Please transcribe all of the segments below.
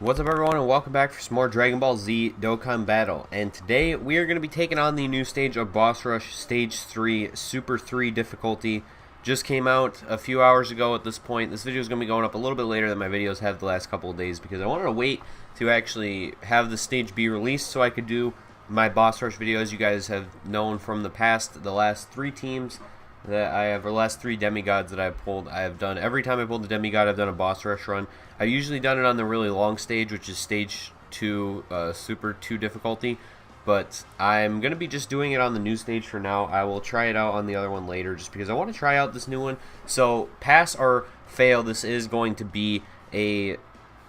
What's up everyone, and welcome back for some more Dragon Ball Z Dokkan Battle. And today we are going to be taking on the new stage of Boss Rush Stage 3 Super 3 difficulty. Just came out a few hours ago at this point. This video is going to be going up a little bit later than my videos have the last couple of days because I wanted to wait to actually have the stage be released so I could do my Boss Rush video. As you guys have known from the past, the last three teams that I have, or last three demigods that I've pulled, I have done, every time I pulled the demigod, I've done a boss rush run. I've usually done it on the really long stage, which is stage 2, Super 2 difficulty, but I'm going to be just doing it on the new stage for now. I will try it out on the other one later, just because I want to try out this new one. So, pass or fail, this is going to be a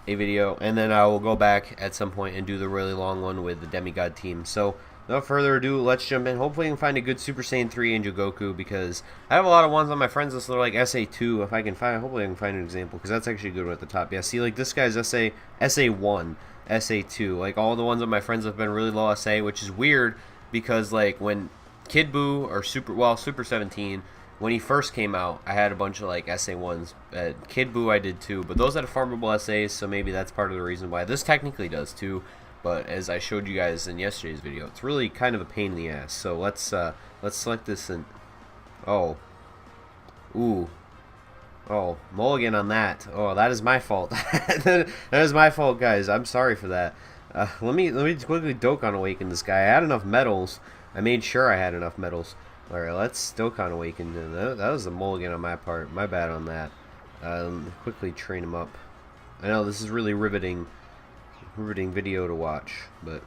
video, and then I will go back at some point and do the really long one with the demigod team. So, without further ado, let's jump in. Hopefully I can find a good Super Saiyan 3 Angel Goku, because I have a lot of ones on my friends list that are like SA2. If I can find, hopefully I can find an example, because that's actually a good one at the top. Yeah, see, like this guy's SA1, SA2. Like all the ones on my friends have been really low SA, which is weird, because like when Kid Buu or Super 17, when he first came out, I had a bunch of like SA1s. Kid Buu I did too, but those had farmable SAs, so maybe that's part of the reason why. This technically does too. But as I showed you guys in yesterday's video, it's really kind of a pain in the ass. So let's select this and mulligan on that. Oh, that is my fault. That is my fault, guys. I'm sorry for that. Let me quickly Dokkan Awaken this guy. I had enough medals. I made sure I had enough medals. All right, let's Dokkan Awaken. That was a mulligan on my part. My bad on that. Quickly train him up. I know this is really riveting video to watch, but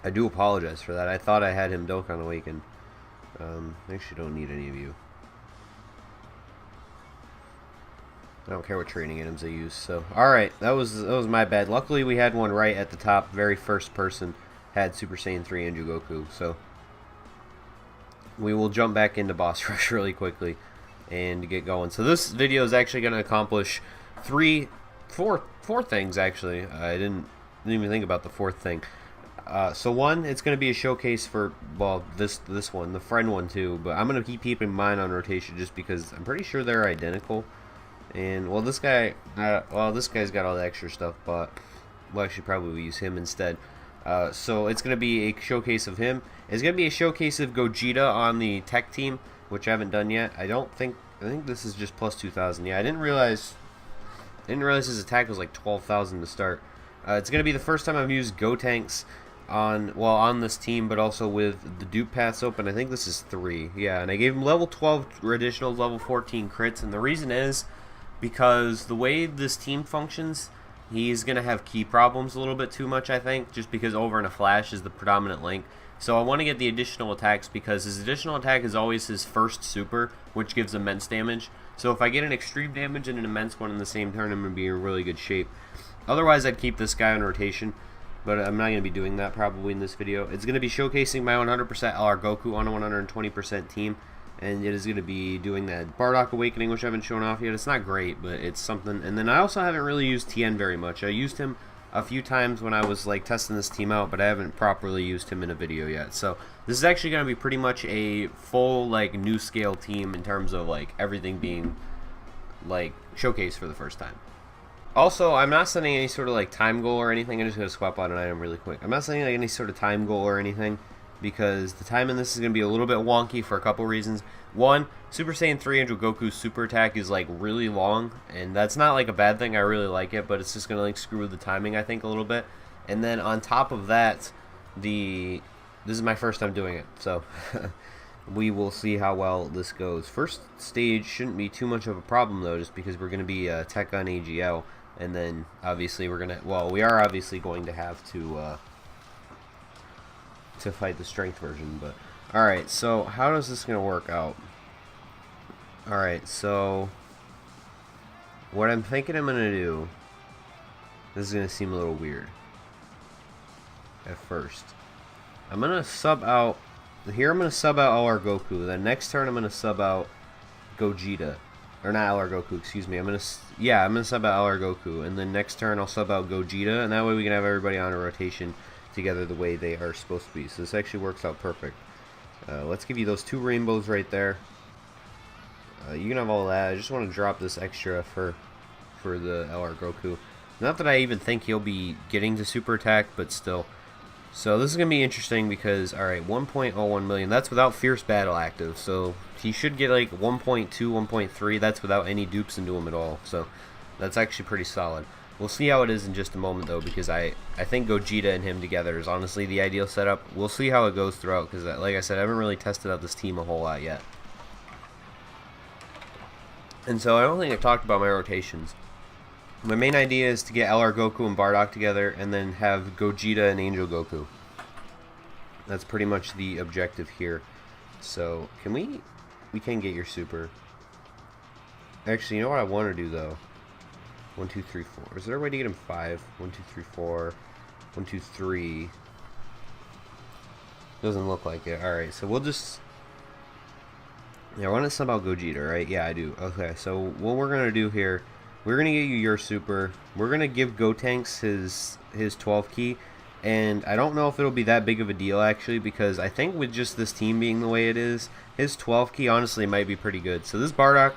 I do apologize for that. I thought I had him Dokkan Awaken. I actually don't need any of you. I don't care what training items I use. So, alright, that was my bad. Luckily, we had one right at the top. Very first person had Super Saiyan 3 Angel Goku. So, we will jump back into Boss Rush really quickly and get going. So, this video is actually going to accomplish four things actually. I didn't even think about the fourth thing. So one, it's going to be a showcase for, well, this one, the friend one too, but I'm going to keep keeping mine on rotation just because I'm pretty sure they're identical. And well, this guy's got all the extra stuff, but we'll actually probably use him instead. So it's going to be a showcase of him. It's going to be a showcase of Gogeta on the TEQ team, which I haven't done yet. I think this is just plus 2,000. Yeah, I didn't realize his attack was like 12,000 to start. It's going to be the first time I've used Gotenks on this team, but also with the dupe paths open. I think this is 3. Yeah, and I gave him level 12 additional level 14 crits, and the reason is because the way this team functions, he's going to have key problems a little bit too much, I think, just because over in a flash is the predominant link. So I want to get the additional attacks because his additional attack is always his first super, which gives immense damage. So if I get an extreme damage and an immense one in the same turn, I'm going to be in really good shape. Otherwise, I'd keep this guy on rotation, but I'm not going to be doing that probably in this video. It's going to be showcasing my 100% LR Goku on a 120% team, and it is going to be doing that Bardock Awakening, which I haven't shown off yet. It's not great, but it's something. And then I also haven't really used Tien very much. I used him a few times when I was like testing this team out, but I haven't properly used him in a video yet. So this is actually going to be pretty much a full like new scale team in terms of like everything being like showcased for the first time. Also, I'm not setting any sort of like time goal or anything. I'm just going to swap out an item really quick. I'm not setting like any sort of time goal or anything because the time in this is going to be a little bit wonky for a couple reasons. One, Super Saiyan 3 Angel Goku's super attack is like really long, and that's not like a bad thing. I really like it, but it's just going to like screw with the timing, I think, a little bit. And then on top of that, this is my first time doing it, so we will see how well this goes. First stage shouldn't be too much of a problem though, just because we're going to be TEQ on AGL, and then obviously we are obviously going to have to fight the strength version. But alright, so how is this going to work out? Alright, so what I'm thinking I'm going to do, this is going to seem a little weird at first. I'm going to sub out, here I'm going to sub out LR Goku, then next turn I'm going to sub out Gogeta, or not LR Goku, excuse me, I'm going to sub out LR Goku, and then next turn I'll sub out Gogeta, and that way we can have everybody on a rotation together the way they are supposed to be. So this actually works out perfect. Let's give you those 2 rainbows right there. You can have all that. I just want to drop this extra for the LR Goku. Not that I even think he'll be getting to super attack, but still. So this is going to be interesting because, alright, 1.01 million. That's without Fierce Battle active. So he should get like 1.2, 1.3. That's without any dupes into him at all. So that's actually pretty solid. We'll see how it is in just a moment, though, because I think Gogeta and him together is honestly the ideal setup. We'll see how it goes throughout, because, like I said, I haven't really tested out this team a whole lot yet. And so I don't think I've talked about my rotations. My main idea is to get LR Goku and Bardock together, and then have Gogeta and Angel Goku. That's pretty much the objective here. So, can we can get your super. Actually, you know what I want to do, though? 1, 2, 3, 4. Is there a way to get him 5? 1, 2, 3, 4. 1, 2, 3. Doesn't look like it. Alright, so we'll just... Yeah, I want to sub out Gogeta, right? Yeah, I do. Okay, so what we're going to do here... We're going to get you your super. We're going to give Gotenks his 12 key. And I don't know if it'll be that big of a deal, actually, because I think with just this team being the way it is, his 12 key honestly might be pretty good. So this Bardock,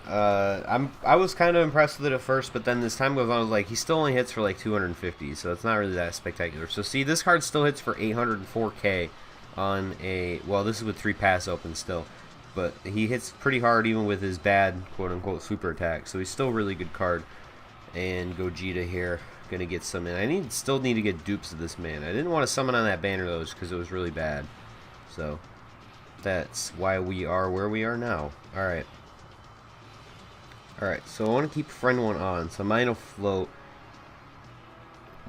I was kind of impressed with it at first, but then as time goes on, I was like, he still only hits for like 250, so it's not really that spectacular. So see, this card still hits for 804k on a, well, this is with 3 pass open still. But he hits pretty hard even with his bad, quote-unquote, super attack. So he's still a really good card. And Gogeta here, gonna get some in. I still need to get dupes of this man. I didn't want to summon on that banner, though, just because it was really bad. So, that's why we are where we are now. Alright. Alright, so I want to keep friend 1 on. So mine will float.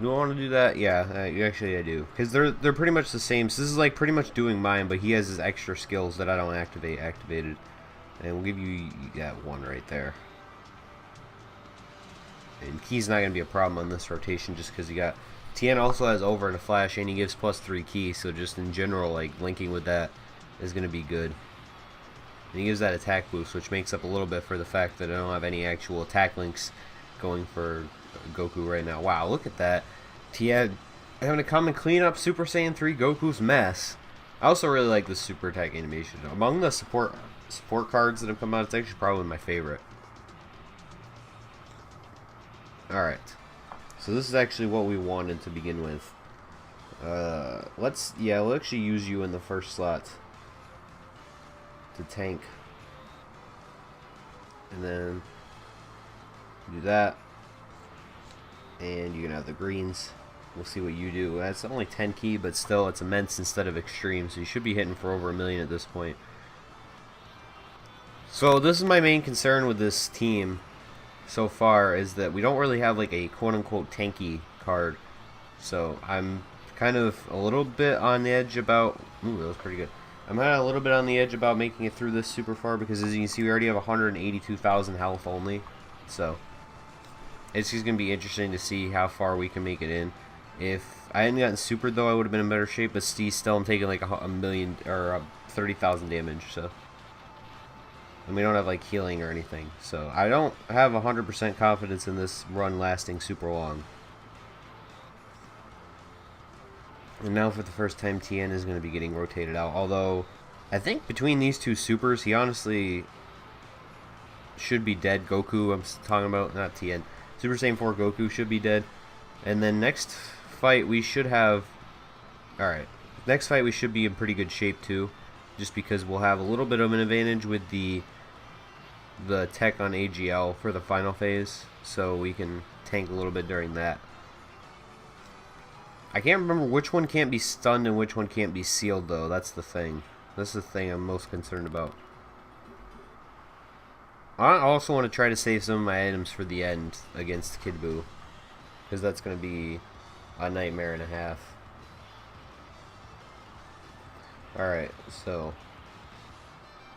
Do I want to do that? Yeah, actually I do. Because they're pretty much the same. So this is like pretty much doing mine, but he has his extra skills that I don't activated. And we'll give you that 1 right there. And key's not going to be a problem on this rotation just because you got... Tien also has over and a flash, and he gives +3 key, so just in general, like, linking with that is going to be good. And he gives that attack boost, which makes up a little bit for the fact that I don't have any actual attack links going for Goku right now. Wow, look at that. Tien having to come and clean up Super Saiyan 3 Goku's mess. I also really like the super attack animation. Among the support cards that have come out, it's actually probably my favorite. Alright. So this is actually what we wanted to begin with. We'll actually use you in the first slot to tank. And then do that. And you can have the greens. We'll see what you do. That's only 10 key, but still it's immense instead of extreme, so you should be hitting for over 1 million at this point. So this is my main concern with this team so far, is that we don't really have like a quote-unquote tanky card. So I'm kind of a little bit on the edge about... Ooh, that was pretty good. I'm kind of a little bit on the edge about making it through this super far, because as you can see, we already have 182,000 health only. So it's just going to be interesting to see how far we can make it in. If I hadn't gotten super, though, I would have been in better shape, but still I'm taking like a million, or 30,000 damage, so... And we don't have like healing or anything, so I don't have 100% confidence in this run lasting super long. And now for the first time, Tien is going to be getting rotated out, although I think between these two supers, he honestly should be dead. Goku, I'm talking about, not Tien. Super Saiyan 4 Goku should be dead. And then next fight we should have... Alright, next fight we should be in pretty good shape too, just because we'll have a little bit of an advantage with the tech on AGL for the final phase, so we can tank a little bit during that. I can't remember which one can't be stunned and which one can't be sealed, though. That's the thing. That's the thing I'm most concerned about. I also want to try to save some of my items for the end against Kid Buu, because that's going to be a nightmare and a half. Alright, so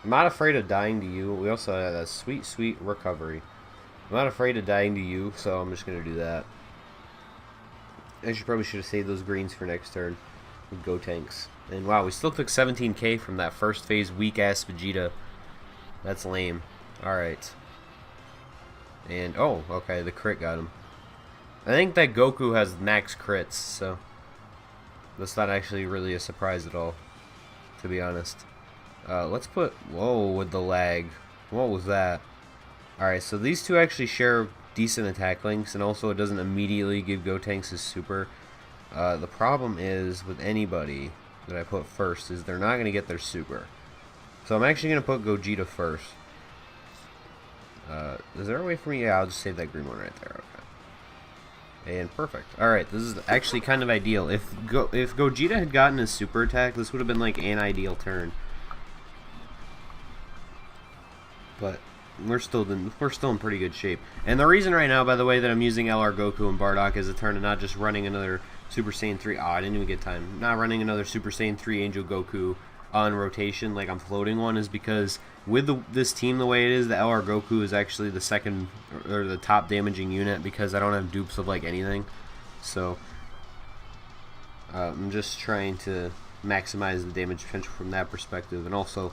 I'm not afraid of dying to you. We also have that sweet, sweet recovery. I'm not afraid of dying to you, so I'm just going to do that. I probably should have saved those greens for next turn with Gotenks. And wow, we still took 17k from that first phase weak-ass Vegeta. That's lame. Alright. And, oh, okay, the crit got him. I think that Goku has max crits, so that's not actually really a surprise at all, to be honest. Let's put... Whoa, with the lag. What was that? Alright, so these two actually share decent attack links, and also it doesn't immediately give Gotenks his super. The problem is with anybody that I put first is they're not going to get their super. So I'm actually going to put Gogeta first. Is there a way for me? Yeah, I'll just save that green one right there. Okay. And perfect. Alright, this is actually kind of ideal. If Gogeta had gotten his super attack, this would have been like an ideal turn. But we're still in pretty good shape. And the reason right now, by the way, that I'm using LR Goku and Bardock as a turn and not just running another Super Saiyan 3. Oh, I didn't even get time. Not running another Super Saiyan 3 Angel Goku on rotation like I'm floating one is because with this team the way it is, the LR Goku is actually the second or the top damaging unit because I don't have dupes of like anything. So I'm just trying to maximize the damage potential from that perspective. And also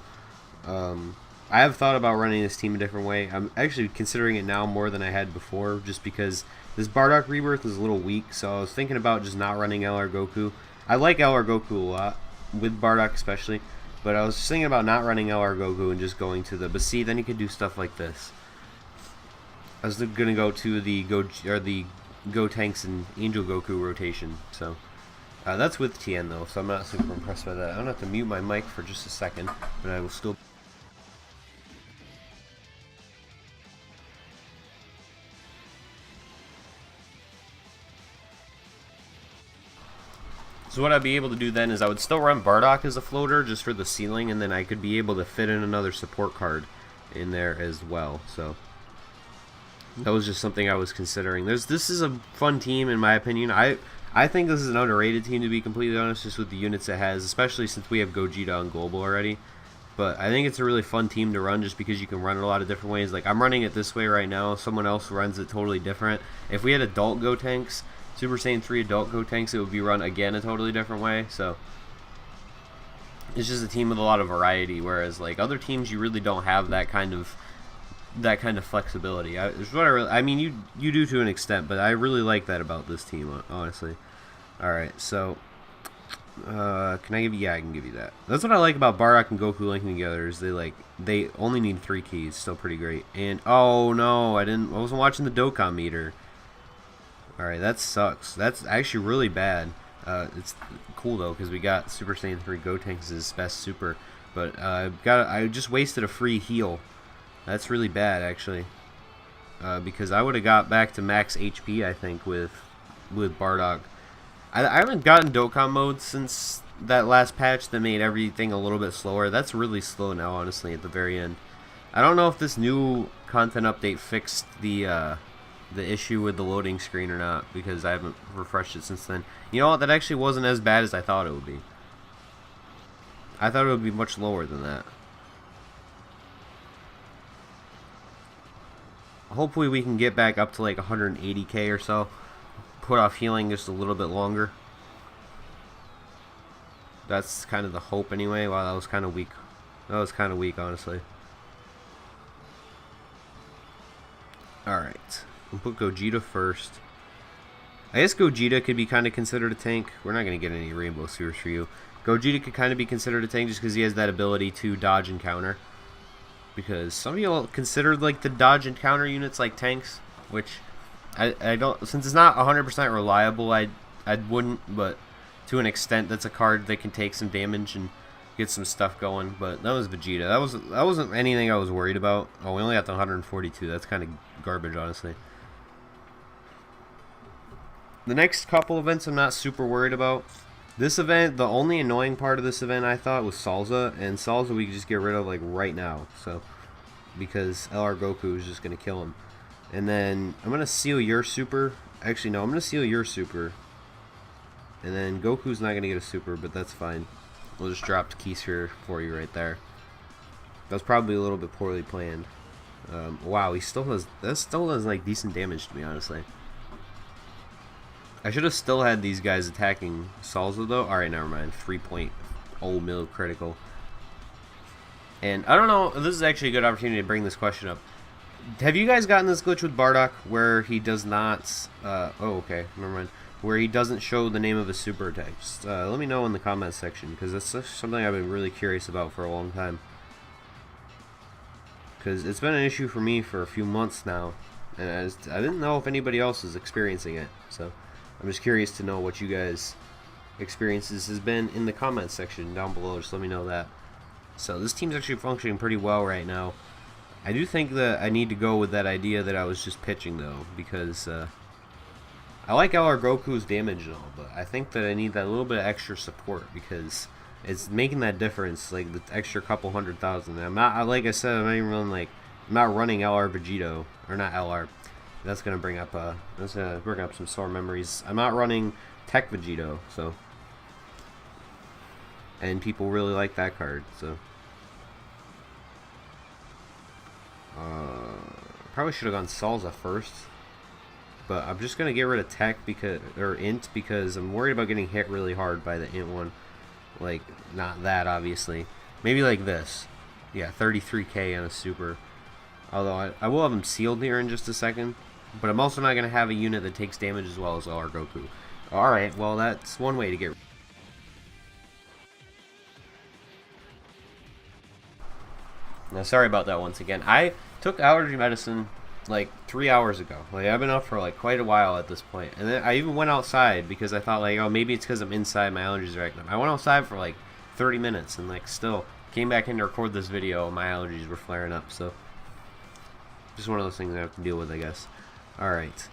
I have thought about running this team a different way. I'm actually considering it now more than I had before just because this Bardock Rebirth is a little weak, so I was thinking about just not running LR Goku. I like LR Goku a lot, with Bardock especially, but I was just thinking about not running LR Goku and just going to the... But see, then you could do stuff like this. I was going to go to the Gotenks and Angel Goku rotation, so... that's with Tien though, so I'm not super impressed by that. I'm going to have to mute my mic for just a second, but I will still... So what I'd be able to do then is I would still run Bardock as a floater just for the ceiling, and then I could be able to fit in another support card in there as well. So that was just something I was considering. This is a fun team in my opinion. I think this is an underrated team, to be completely honest, just with the units it has, especially since we have Gogeta on Global already. But I think it's a really fun team to run just because you can run it a lot of different ways. Like I'm running it this way right now. Someone else runs it totally different. If we had adult Gotenks, Super Saiyan 3 adult Gotenks, it would be run again a totally different way. So it's just a team with a lot of variety, whereas like other teams you really don't have that kind of flexibility. I mean you do to an extent, but I really like that about this team, honestly. All right, so can I give you? Yeah, I can give you that. That's what I like about Bardock and Goku linking together is they only need 3 keys. Still pretty great. And oh no, I wasn't watching the Dokkan meter. Alright, that sucks. That's actually really bad. It's cool though because we got Super Saiyan 3 Gotenks' best super, but I just wasted a free heal. That's really bad actually, because I would have got back to max HP I think with Bardock. I haven't gotten Dokkan mode since that last patch that made everything a little bit slower. That's really slow now, honestly, at the very end. I don't know if this new content update fixed the issue with the loading screen or not, because I haven't refreshed it since then. You know what? That actually wasn't as bad as I thought it would be. I thought it would be much lower than that. Hopefully we can get back up to like 180k or so. Put off healing just a little bit longer. That's kind of the hope anyway. Wow, that was kind of weak. That was kind of weak, honestly. Alright. We'll put Gogeta first. I guess Gogeta could be kind of considered a tank. We're not going to get any Rainbow Spheres for you. Gogeta could kind of be considered a tank just because he has that ability to dodge and counter. Because some of y'all consider like the dodge and counter units like tanks, which I don't, since it's not 100% reliable, I wouldn't, but to an extent that's a card that can take some damage and get some stuff going. But that was Vegeta. That wasn't anything I was worried about. Oh, we only got the 142. That's kind of garbage, honestly. The next couple events I'm not super worried about. This event, the only annoying part of this event I thought was Salza, and Salza we could just get rid of like right now, so because LR Goku is just gonna kill him. And then I'm gonna seal your super. Actually, no, I'm gonna seal your super. And then Goku's not gonna get a super, but that's fine. We'll just drop the keys here for you right there. That was probably a little bit poorly planned. Wow, he still has. That still does like decent damage to me, honestly. I should have still had these guys attacking Salza though. Alright, never mind. 3.0 mil critical. And I don't know, this is actually a good opportunity to bring this question up. Have you guys gotten this glitch with Bardock where he does not... oh, okay, never mind. Where he doesn't show the name of his super attack? Just, let me know in the comments section, because that's something I've been really curious about for a long time. Because it's been an issue for me for a few months now, And I didn't know if anybody else is experiencing it, so I'm just curious to know what you guys' experiences has been in the comments section down below. Just let me know that. So this team's actually functioning pretty well right now. I do think that I need to go with that idea that I was just pitching, though, because I like LR Goku's damage and all, but I think that I need that little bit of extra support because it's making that difference, like the extra couple 100,000. I'm not, like I said, I'm not even running, like, I'm not running LR Vegito, or not LR. That's gonna bring up some sore memories. I'm not running TEQ Vegito, so, and people really like that card, so. Probably should have gone Salza first, but I'm just gonna get rid of TEQ because, or Int, because I'm worried about getting hit really hard by the Int one. Like, not that obviously. Maybe like this. Yeah, 33k on a super. Although I will have him sealed here in just a second, but I'm also not gonna have a unit that takes damage as well as LR Goku. All right, well that's one way to get. Now, sorry about that once again. I took allergy medicine like 3 hours ago. Like, I've been up for like quite a while at this point. And then I even went outside because I thought like, oh, maybe it's because I'm inside, my allergies are acting up. I went outside for like 30 minutes and like still came back in to record this video and my allergies were flaring up. So just one of those things I have to deal with, I guess. Alright.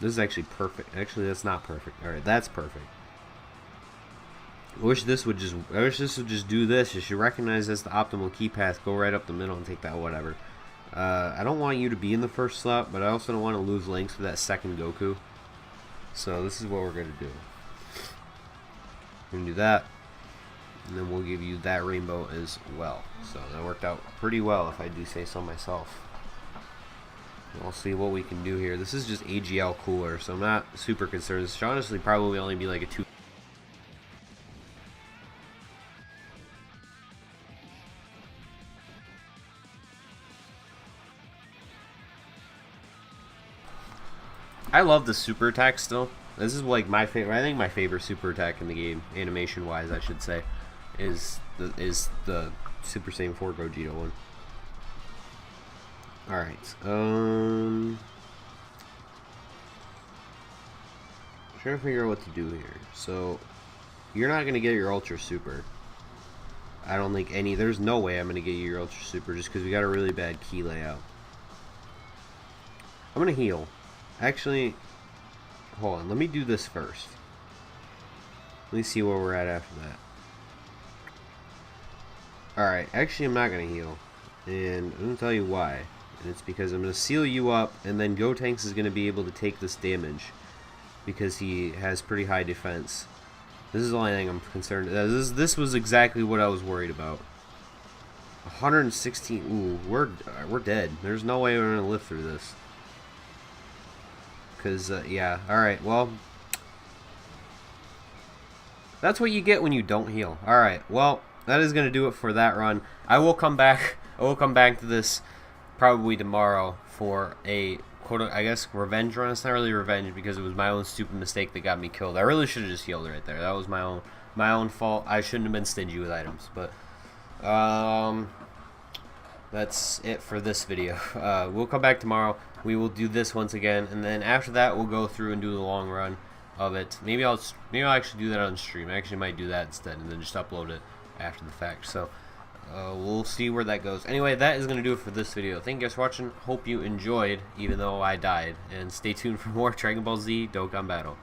This is actually perfect. Actually, that's not perfect. Alright, that's perfect. I wish this would just do this. You should recognize that's the optimal key path. Go right up the middle and take that whatever. I don't want you to be in the first slot, but I also don't want to lose links with that second Goku. So this is what we're going to do. We're going to do that. And then we'll give you that rainbow as well. So that worked out pretty well, if I do say so myself. We'll see what we can do here. This is just AGL cooler, so I'm not super concerned. This should honestly probably only be like a 2. I love the super attack still. This is like my favorite. I think my favorite super attack in the game, animation wise, I should say, is the Super Saiyan 4 Gogeta one. All right. Trying to figure out what to do here. So you're not gonna get your Ultra Super. I don't think any. There's no way I'm gonna get you your Ultra Super just because we got a really bad key layout. I'm gonna heal. Actually, hold on. Let me do this first. Let me see where we're at after that. Alright, actually I'm not going to heal. And I'm going to tell you why. And it's because I'm going to seal you up, and then Gotenks is going to be able to take this damage. Because he has pretty high defense. This is the only thing I'm concerned. This was exactly what I was worried about. 116. Ooh, we're dead. There's no way we're going to live through this. Because, yeah, alright, well, that's what you get when you don't heal. Alright, well, that is going to do it for that run. I will come back to this probably tomorrow for a, quote, I guess, revenge run. It's not really revenge because it was my own stupid mistake that got me killed. I really should have just healed right there. That was my own fault. I shouldn't have been stingy with items, but, that's it for this video. We'll come back tomorrow. We will do this once again, and then after that, we'll go through and do the long run of it. Maybe I'll actually do that on stream. I actually might do that instead, and then just upload it after the fact. So we'll see where that goes. Anyway, that is going to do it for this video. Thank you guys for watching. Hope you enjoyed, even though I died. And stay tuned for more Dragon Ball Z Dokkan Battle.